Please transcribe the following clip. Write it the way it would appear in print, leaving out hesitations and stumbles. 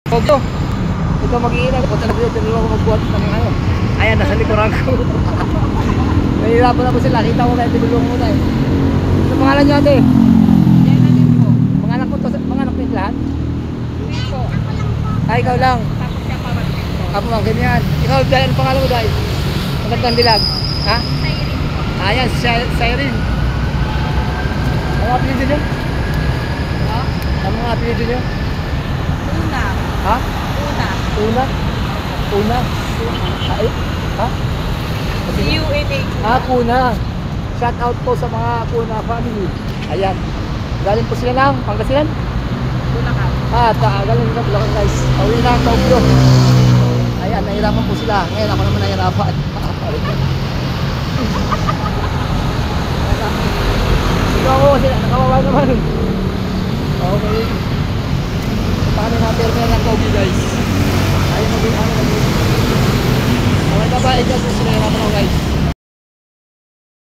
Opo. Ito mag-iinag. Punta na dito. Tinulungan ko magbuhat ng ano. Ayan, nasa likuran ko. Nahihirapan na po sila. Kita ko na tinulungan ko na eh. Ano pangalan nyo ate? Yan din po. Mga anak po to. Mga anak po yung lahat? Hindi po. Ay, ikaw lang. Tapos siya pa mag-din po. Apo mga ganyan. Ikaw, dahil ano pangalan mo dahil? Magandang dilag. Ha? Siren po. Ayan, Siren. Ano mga apelido nyo? No? Ano mga apelido nyo? Una. Ha? Una. Una? Una? Ay, ha? C-U-N-A. Ah, Puna. Shout out po sa mga Puna family. Ayan. Galing po sila ng Pangasinan. Bulacan. Galing sa Bulacan guys. Pauwi na ang Tokyo. Ayan, nahirapan po sila. Ngayon ako naman nahirapan. Ikaw ako kasi nakawawa naman. Okay. Paano natin ng Tokyo guys. Ayan, maging ano. Okay, bye-bye.